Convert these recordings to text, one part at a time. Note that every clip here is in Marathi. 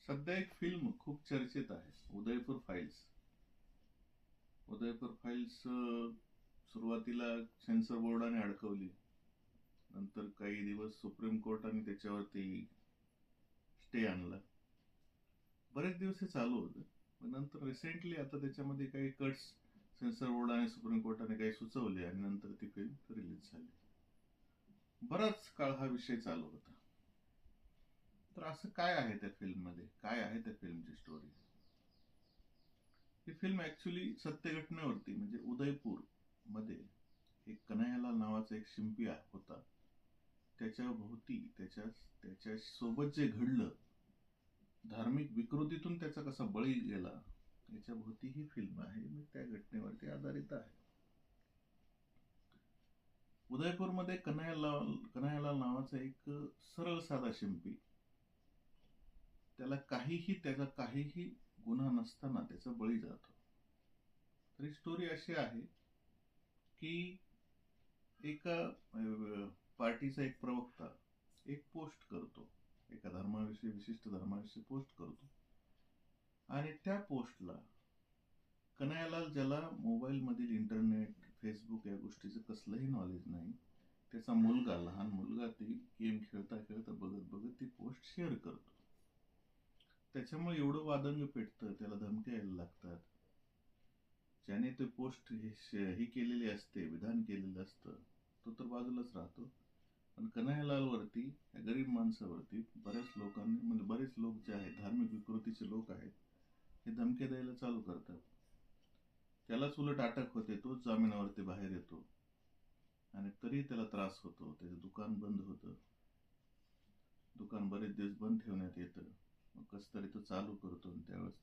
सध्या एक फिल्म खूप चर्चेत आहे, उदयपूर फाईल्स. उदयपूर फाईल्स सुरुवातीला सेन्सर बोर्डाने अडकवली. नंतर काही दिवस सुप्रीम कोर्टाने त्याच्यावरती स्टे आणला. बरेच दिवस हे चालू होतं. पण नंतर रिसेंटली आता त्याच्यामध्ये काही कट्स सेन्सर बोर्ड आणि सुप्रीम कोर्टाने काही सुचवले आणि नंतर ती फिल्म रिलीज झाली. बराच काळ हा विषय चालू होता. तर असं काय आहे त्या फिल्ममध्ये, काय आहे त्या फिल्मची स्टोरी? ही फिल्म ऍक्च्युली सत्य घटनेवरती, म्हणजे उदयपूर मध्ये एक कन्हैयालाल नावाचा एक शिंपी होता. त्याच्या भोवती त्याच्या सोबत जे घडलं, धार्मिक विकृतीतून त्याचा कसा बळी गेला, याच्या भोवती ही फिल्म आहे. मग त्या घटनेवरती आधारित आहे. उदयपूरमध्ये कन्हैयालाल नावाचा एक सरळ साधा शिंपी, त्याचा काहीही गुन्हा नसताना त्याचा बळी जातो. तर ही स्टोरी अशी आहे की एका पार्टीचा एक प्रवक्ता एक पोस्ट करतो, एका धर्माविषयी, विशिष्ट धर्माविषयी पोस्ट करतो. आणि त्या पोस्टला कन्हैयालाल, ज्याला मोबाईल मधील इंटरनेट, फेसबुक या गोष्टीचं कसलंही नॉलेज नाही, त्याचा मुलगा, लहान मुलगा, ती गेम खेळता खेळता बघत बघत ती पोस्ट शेअर करतो. त्याच्यामुळे एवढं वादंग पेटतं, त्याला धमक्या यायला लागतात. ज्याने ते पोस्ट ही केलेली असते, विधान केलेलं असतं, तो तर बाजूलाच राहतो. पण कन्हैयालाल वरती, या गरीब माणसावरती बऱ्याच लोकांनी, म्हणजे बरेच लोक जे आहेत, धार्मिक विकृतीचे लोक आहेत, हे धमके द्यायला चालू करतात. त्यालाच उलट अटक होते, तोच जामिनावरती बाहेर येतो. आणि तरी त्याला त्रास होतो. त्याचं दुकान बंद होतं. दुकान बरेच दिवस बंद ठेवण्यात येतं. मग कसं तरी तो चालू करतो आणि त्यावेळेस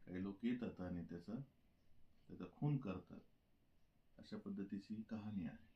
काही लोक येतात आणि त्याचा खून करतात. अशा पद्धतीची ही कहाणी आहे.